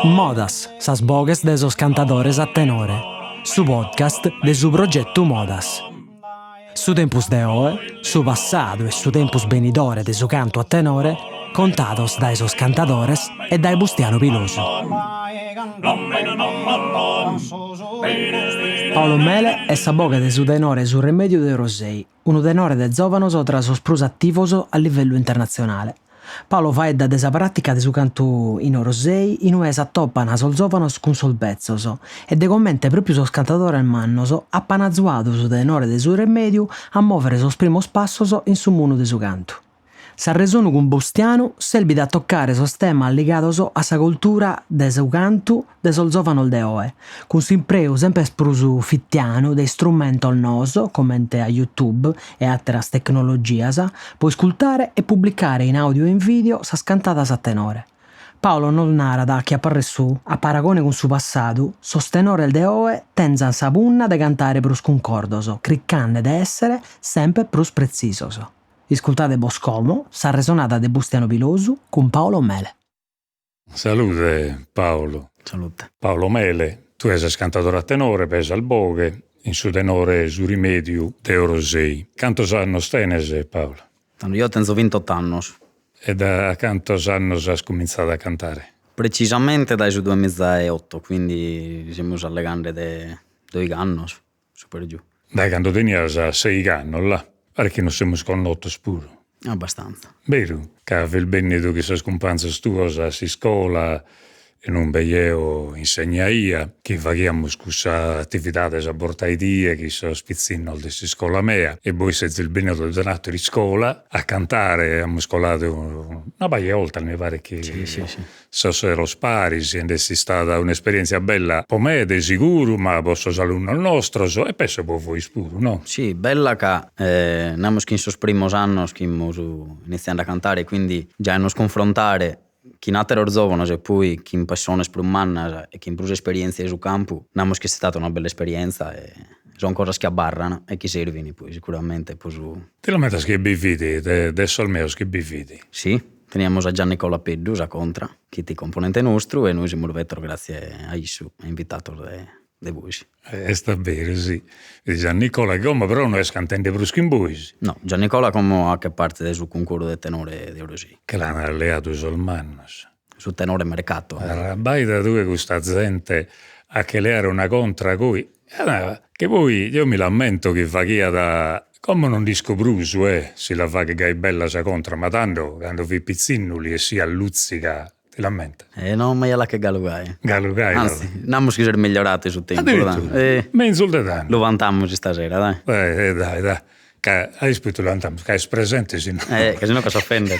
Modas, sas bogues de sos cantadores a tenore. Su podcast de su progetto Modas. Su tempus de oe, su passadu e su tempus benidore de su canto a tenore, contados dai sos cantadores e dai Bustiano Pilosu. Paolo Mele è sa boga de su tenore su Remediu de Rosei, unu tenore de giovanos tra sos prus attivos a livellu internazionale. Paolo faedda de sa pratica de su cantu in Rosei in ue s'attoppan sos giovanos cun sos bezzos e de commente propriu sos cantadores mannos appan azuadu su tenore de su Remediu a movere sos primos passos in su mundu de su cantu. S'arresonu cun Bustianu selbit a toccare sos temas ligados a sa cultura de su cantu de sos giovanos de oe, cun s'impreu sempre prus fittianu de istrumentos noos, commente a YouTube e atteras tecnologias, po iscultare e pubblicare in audio e in video sas cantadas a tenore. Paolo non narat chi apparressu, a paragone con su passadu, sos tenores de oe tenzan sa punna de cantare prus concordos, criccanne de essere sempre prus prezzisos. Iscultate Boscomo, sa resonata de Bustiano Pilosu con Paolo Mele. Salute Paolo. Salute. Paolo Mele, tu sei cantatore a tenore, pesa al boghe, in su tenore su Rimediu de Rosei. Cantos annos tenes, Paolo? Io tengo 28 anni. E da cantos annos has cominciato a cantare? Precisamente dal 2008, quindi siamo alle gambe di 2 anni, su per giù. Dai quando tenias 6 anni, là? Perché non siamo sconnotti pure. Abbastanza. Vero, che il benedetto che sono companze tue si scuola e non vegliamo insegnaia, che facciamo questa attività a portare die, che sono spizzino di scuola mia, e poi se il benedetto è nato di scuola a cantare, abbiamo scolato una paia volta, mi pare che sì. Sono spari, sia stata un'esperienza bella per me, di sicuro, ma per i alunni nostri, e penso per voi pure, no? Sì, bella che andiamo in sos primos anni che iniziando a cantare, quindi già nos confrontare chi natero giovane e poi chi in persone più manna e chi in più esperienze su campo, andiamo che è stata una bella esperienza e sono cose che abbarrano e che servono poi sicuramente. Poi su... Te lo metti che bividi, adesso almeno che bividi? Sì, teniamo a Gian Nicola Peddu, a Contra, che è componente nostro e noi siamo vettero grazie a Issu, invitato de voi. Sta bene, sì. Gian Nicola come però non è cantante brusco in voi? No, Gian Nicola come a che parte del suo concorso di tenore di Eurosi. Che l'hanno alleato sul mannos. Su tenore mercato. Arrabaita tu questa gente a che leare una contra cui che poi io mi lamento che fa chi da come non disco bruso si la fa che gai bella sa contra, ma tanto quando vi pizzinnuli e si alluzzica ti lamenta. No, ma è là che galugai. Galugai. Anzi, andiamo a essere migliorati sul tempo. Ma insulta tanto. Lo vantiamo stasera, dai. Dai. Hai spiegato l'antam, che è presente, se no. Che se no che si offende.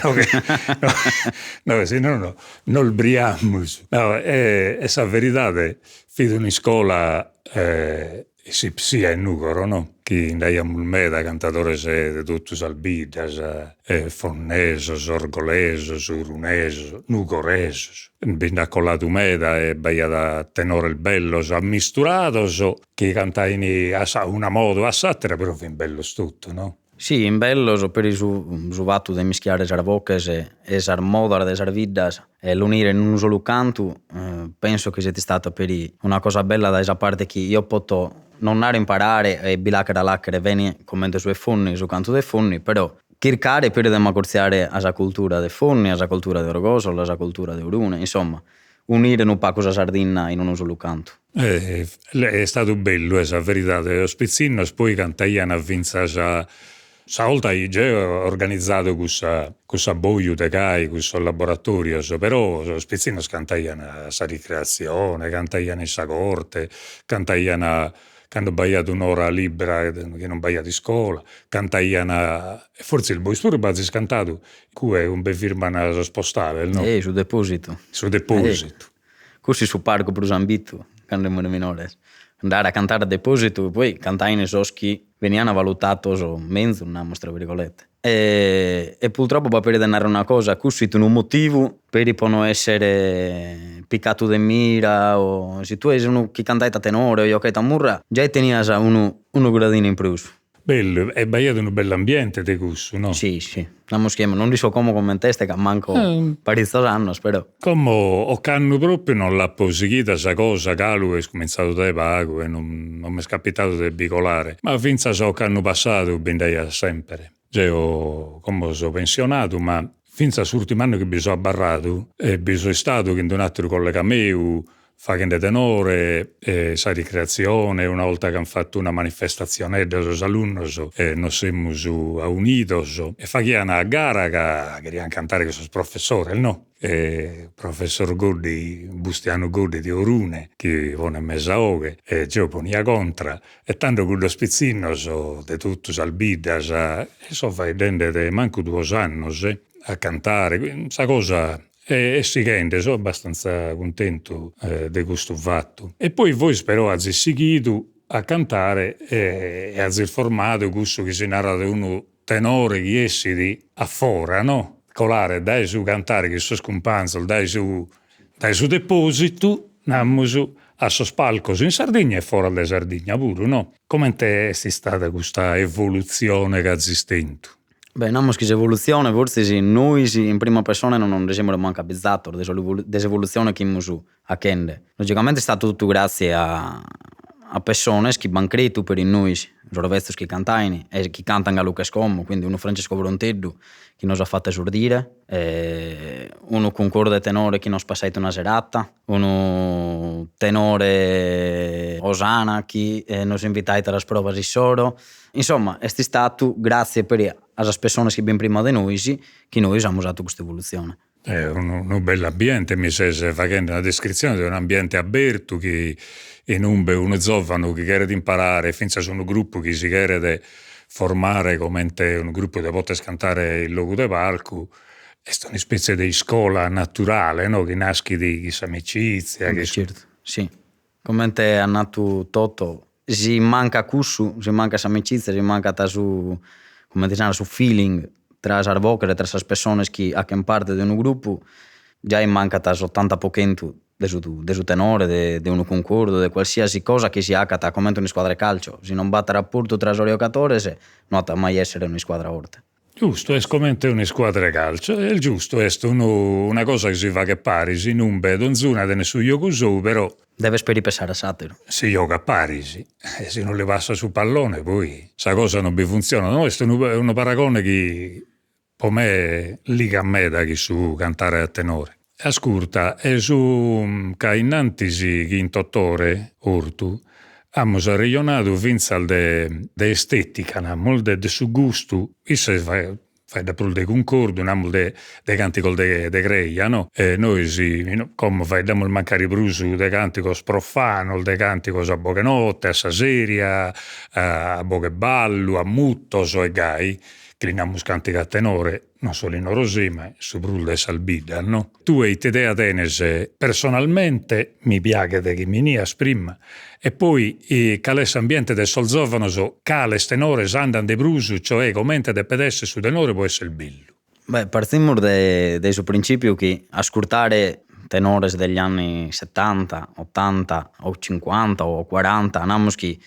No, se no, non briamo. No, esa verità, fido in scuola, sia in Nugoro, no? Che andaiamo il meda, cantatore di tutti i albidas, fonnesos, orgolesos, urunesos, nugoresos. Binda collato meda e baia da tenore bellos, ammisturados, che cantaini a una modo, a satira, però fin bellos tutto, no? Sì, in bello, per il suo fatto di mischiare le voci e le modere delle vidas e l'unire in un solo canto, penso che sia stata per una cosa bella da esa parte che io posso non imparare e bilacere lachere veni come dei suoi funni, su canto dei funni, però cercare per demaccorziare la cultura dei funni, la cultura del rogoso, la cultura di Urune, insomma, unire un po' cosa sardina in un solo canto. È stato bello, esa verità, lo spizzino, poi cantaiano a vinza sa volta ho organizzato questa boio de cai, questo laboratorio, però lo spizzino cantaiano a ricreazione, cantaiano in sa corte, cantaiano quando baiato un'ora libera che non baiato di scuola, cantaiano, e forse il bois pure bazzi scantato, cui è un be firma spostare, no? Su deposito. Su deposito. Così su parco per usambito, quando ero minore. Andare a cantare a deposito e poi cantare in soschi venivano valutati mezzo, una tra virgolette. E purtroppo per denaro una cosa, così un motivo per non essere piccato di mira, o se tu sei uno che canta a tenore o io che a murra, già tenias uno gradino in più. bello, è Bahia di un bell'ambiente di questo, no? Sì, sì. Non dico come commenteste che manco parizzo anni, però. Come ho canno proprio non l'ha seguita questa cosa, Calu è cominciato da pago e non mi è capitato di bicolare, ma finza so che hanno passato, bindai sempre. Cioè, come sono pensionato, ma finza l'ultimo anno che mi sono abbarrato, e mi sono stato che in un altro collega mio, facendo tenore, sa ricreazione, una volta che hanno fatto una manifestazione dei alunni, noi siamo uniti e facciamo una gara che querían cantare con il professore, no? Professor Goddi, Bustiano Goddi di Orune, che pone mezza oghe, e io ponia contra, e tanto con lo spizzino di tutto salbidas, e so fai dende manco 2 anni a cantare, questa cosa. E seguente, sono abbastanza contento di questo fatto. E poi voi spero a seguito a cantare e a formato questo che si narra di uno tenore che essi di affora, no? Colare, dai su cantare che so scompanzo, dai su deposito, andiamo a so spalcos in Sardegna e fuori da Sardegna pure, no? Come è stata questa evoluzione che ha esistito? Beh, diciamo che l'evoluzione, forse sì, noi in prima persona non siamo manco avvisato dell'evoluzione che abbiamo a Kende. Logicamente è stato tutto grazie a persone che hanno creduto per noi, loro vesti che cantano e che cantano a Lucas Como, quindi uno Francesco Bronteddu che ci ha fatto esordire, uno concordo tenore che ci ha passato una serata, uno tenore Osana che ci ha invitato alle prove di soro. Insomma, è stato grazie per alle persone che abbiamo prima di noi che noi abbiamo usato questa evoluzione. È un bell'ambiente, mi stai facendo una descrizione di un ambiente aperto che in uno giovane che chiede di imparare, finché su un gruppo che si chiede di formare come un gruppo che possa cantare il logo del palco, è una specie di scuola naturale, no? Che nasce di questa amicizia. Certo, sì. Come è nato tutto, si manca questo, si manca questa amicizia, si manca su feeling tra le voci e tra le persone che hanno parte di un gruppo, già manca 80% del tenore, di un concordo, di qualsiasi cosa che si accada come una squadra di calcio. Se non batte rapporto tra i giocatori, non può mai essere una squadra orte. Giusto, è come una squadra di calcio, è il giusto, è una cosa che si fa che parisi, non vedo zona di nessun gioco, però deve speripessare a satiro. Si gioca a parisi, e se non le passa sul pallone poi questa cosa non vi funziona. No, questo è un paragone che per me liga a me da chi su cantare a tenore. Ascolta, è su che innanzi che in dottore Ortu abbiamo ragionato finza de estetica, molto de su gusto, isso fai da pure de concordo, abbiamo de cantico de greia, no? E noi come fai da mancare brusu de cantico profano, de cantico a boche notte, a saseria, a boche ballo, a muttos e gai, che li abbiamo cantico a tenore, non solo in Orosì, ma su brul de salbida, no? Tu hai idea tenese, personalmente mi piace che mi nias prima, e poi cales ambiente del solzovano cales tenores andan de brusu, cioè commente de pedesse su tenore può essere bello. Beh, partiamo dal principio che ascoltare tenores degli anni 70, 80 o 50 o 40, andiamo che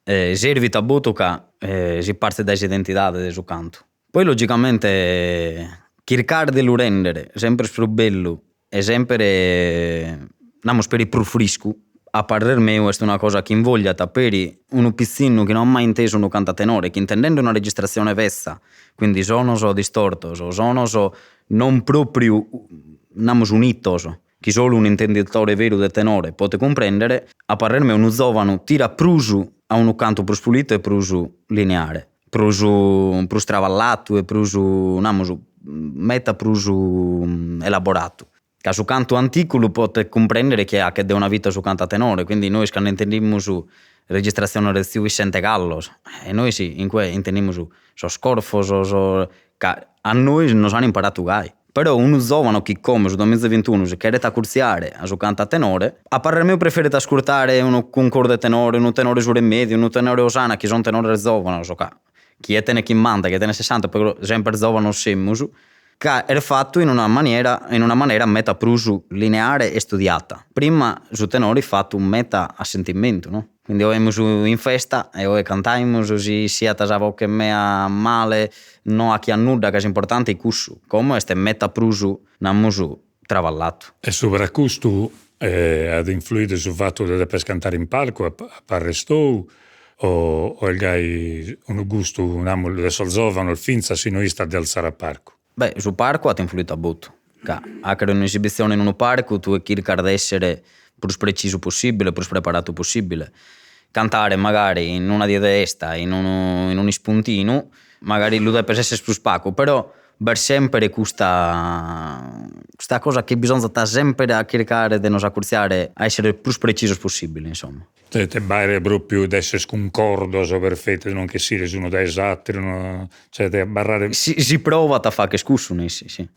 serve a butuca, si parte dall'identità del suo canto. Poi logicamente cercare di lo rendere sempre più bello e sempre andiamo per il più fresco, a parer mio è una cosa che invoglia per uno pizzino che non ha mai inteso un cantatenore, che intendendo una registrazione vessa, quindi sono distortos, sono non proprio unitos, che solo un intenditore vero del tenore può comprendere, a parer mio uno giovane tira prusu a un canto più pulito e prusu lineare, prusu stravallato e prusu meta prusu elaborato. Che su canto antico lo può comprendere che ha una vita su canto a tenore, quindi noi che intendiamo su registrazione del Zio Vicente Gallos, e noi sì, in cui intendiamo su scorfos, a noi non hanno imparato gai. Però uno giovane che come su 2021 si chiede a curziare a su canto a tenore, a parer mio preferite ascoltare uno concordo tenore, uno tenore su remedio, uno tenore osana, che sono tenore giovane, chi è tene chi manda, chi è tene 60, però sempre giovane siamo su, che è fatto in una maniera meta prusu lineare e studiata. Prima su tenore fatto un meta a sentimento, no? Quindi o emus in festa e o cantaimus si siat sa voce mea male, no a chi a nudda, che è importante è cussu. Come este meta prusu namus travallato. E sopra questo ad influito sul fatto di poter cantare in palco a Parrestou o il gai un gusto del solzovano il finza sino ista di alzare a parco. Beh, su parco ha influito a butto. Anche un'esibizione in un parco tu cerchi di essere più preciso possibile, più preparato possibile. Cantare magari in una di testa, in un spuntino, magari lo devi essere più spacco, però per sempre questa cosa che bisogna stare sempre a cercare di non accurziare a essere più preciso possibile, insomma. Te bare proprio di essere concordo perfetto, non che sia uno da esatto, cioè di barrare... Si prova a fare che scusso, sì.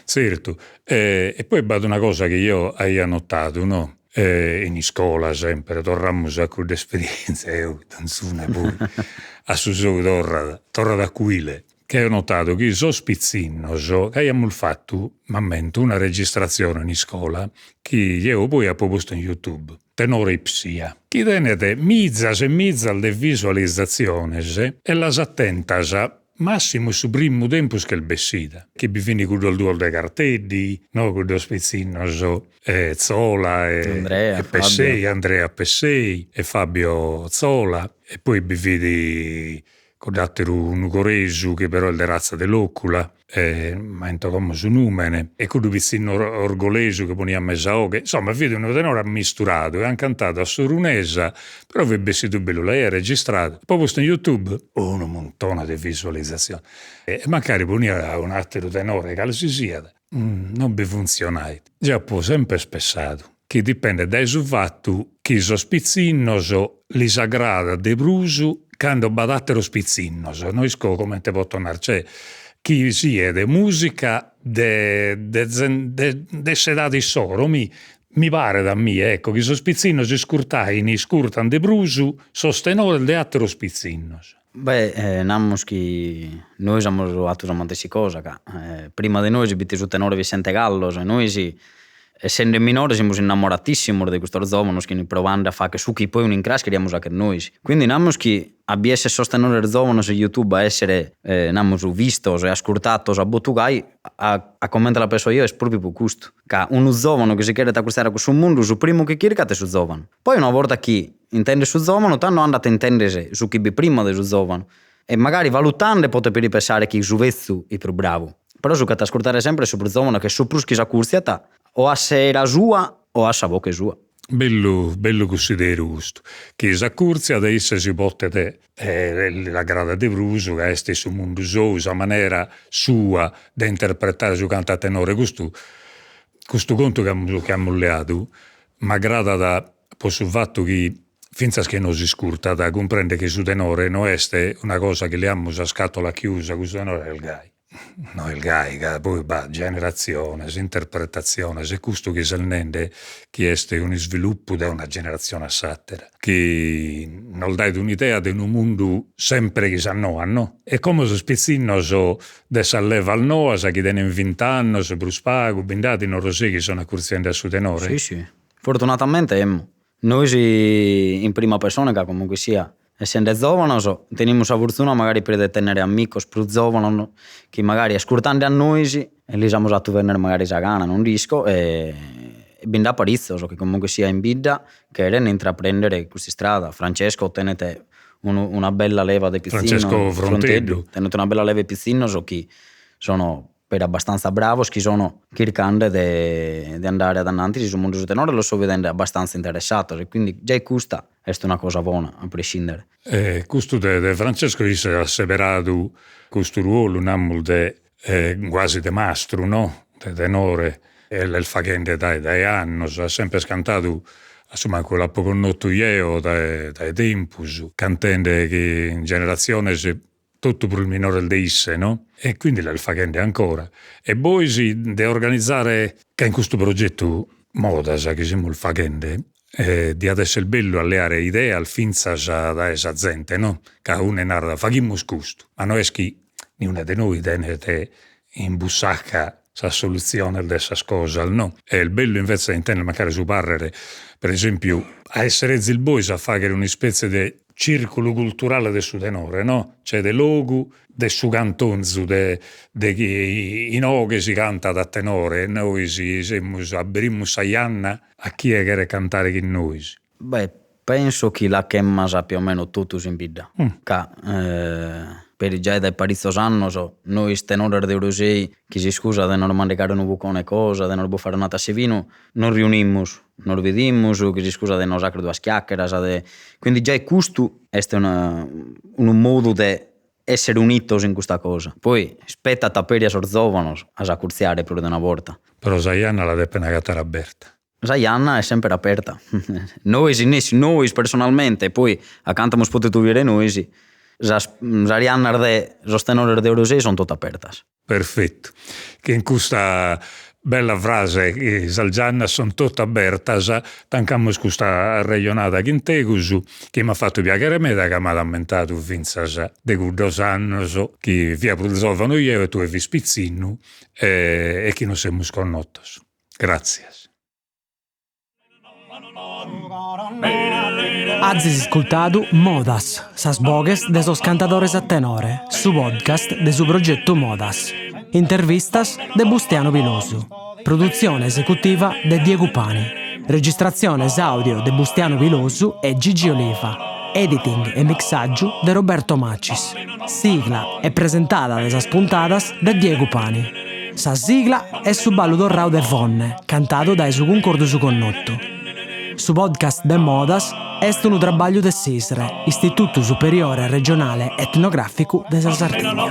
Certo. E poi vado una cosa che io ho notato, no? In scuola sempre, torniamo a quelle esperienze, io non poi, a Susù torna da Quile, che ho notato che so spizzino, che abbiamo fatto, mammento, una registrazione in scuola, che io poi ho proposto in YouTube, tenore ipsia, che tenete mizzas e mizzas le visualizzazioni e las attentas massimo su primo tempo che il Bessida, che vi fini con il duolo dei cartelli, no, con lo spizzino, Zola e Pessei, Andrea Pessei e Fabio Zola, e poi vi vedi con l'altro Nugoresu, che però è la razza dell'Ocula, ma into come su numene, e con il pizzino Orgolesu che ponia a Mesaoghe, insomma, vedi un tenore misturato e hanno cantato a Sorunesa, però vi vestito bello, lei è registrato, poi posto in YouTube, un montone di visualizzazioni, e magari ponia un altro tenore che si sia, non vi funziona, già può sempre spessato, che dipende dai suo fatto che so spizzinnoso li sagrada de brusu quando badattero spizzinnoso. Noi come te può tornare, cioè chi sia de musica de sedati soro, mi pare da me, ecco, che so spizzinnoso scurtaini, scurtan de brusu, sostenore de attero spizzinnoso. Beh, namus che noi siamo fatto una stessa cosa, prima di noi si bitte su tenore Vicente Gallo, e noi essendo minori siamo innamoratissimi di questo giovane che provando a fare che su che poi un incras queríamos anche noi. Quindi namus che abbiesse sostenere il giovane su YouTube a essere namus vistos e ascoltatos a Botugai a commentare la penso io è proprio per questo. Che uno giovane che si chiede da questare con sul mondo, su primo che cerca è su giovane. Poi una volta che intende su giovane, tanto andate a intendere su chi prima del giovane e magari valutando potete pensare che su vezzo è più bravo. Però su che ti ascoltare sempre su giovane che su più che si accurziata o a se era sua o a sa bocca sua. Bello considero questo, che s'accurzia adesso si porta la grada di Bruso, che è su mondo suo, la maniera sua di interpretare su canta tenore, questo conto che abbiamo leato, ma grada da sul fatto che finza che non si scurta da comprendere che su tenore non è una cosa che le abbiamo a scatola chiusa, questo tenore è il gai. No, il gai, poi generazione, interpretazione, se questo che si nende che è un sviluppo da una generazione a sattera, che non dà un'idea di un mondo sempre che sa no? E come si spizzino de s'alleva al noa, sa che tenen 20 anni, se bruspago, bindati non lo sai che sono accurziendo a su tenore? Sì. Fortunatamente noi in prima persona che comunque sia essendo giovani, teniamo la fortuna magari per tenere amici più giovani che magari ascoltando a noi e li siamo a venire magari a gana, non rischio e binda parizzo, che comunque sia in vita che erano intraprendere questa strada. Francesco tenete una bella leva di pizzino. Francesco Frontello. Tenete una bella leva di pizzino, che sono per abbastanza bravo, che sono cercando di andare ad avanti sul mondo del tenore, lo sto vedendo abbastanza interessato e quindi già questa è una cosa buona a prescindere. Questo di Francesco si è asseverato questo ruolo quasi di mastro, no? Di tenore e il facente dai anni, ha sempre cantato insomma quella poco noto io dai tempus, cantando che in generazione tutto per il minore deisse, no? E quindi il facente ancora. E poi di organizzare, che in questo progetto moda, che siamo il facente, di adesso il bello alleare idee al finza da esa gente, no? Che uno è narra, facciamo questo, ma non è che una di noi tenete in bussacca la soluzione di queste cose, no? E il bello invece è intendere magari su parere, per esempio, a essere zilbois a fare una specie di circolo culturale del Sudenore, no? Cioè del logo del su cantonzo, de chi in che si canta da tenore, e noi abbrimmo a Ianna a chi è che era cantare con noi. Beh, penso che la chemmas più o meno tutti in vita. Per già dai parizos anni, noi tenore di Rosei, che si scusa di non mandare un bucone cosa, di non fare una tassa vino, non riunimos, non vediamo, che si scusa di non sacre due chiacchiere, quindi già questo è un modo di essere unitos in questa cosa. Poi spetta a tapere a sorzovanos a accurziare più di una volta. Però Saianna la deve pagare aperta. Saianna è sempre aperta. Noi personalmente, poi accanto a potuto dire noi, Sarianna de sostenore de Eurosei sono tutte aperte. Perfetto. Che in questa bella frase che Salgianna sono tutte aperte, tancamo questa regionata che integusu, che mi ha fatto piacere a me, che mi ha ammentato finza de 2 anni, che via pulzovano io e tu e vi spizzino, e che non siamo sconnotos. Grazie. Azis ascoltado Modas, sas bogues de sos cantadores a tenore, su podcast de su progetto Modas. Intervistas de Bustiano Pilosu. Produzione esecutiva de Diego Pani. Registrazione audio de Bustiano Pilosu e Gigi Oliva. Editing e mixaggio de Roberto Macis. Sigla è presentata de sas puntadas de Diego Pani. Sa sigla è su ballo dorrao de Vonne, cantato da su concordo su connotto. Su podcast de Modas est un trabalho de SISRE, Istituto Superiore Regionale Etnografico de Sardegna.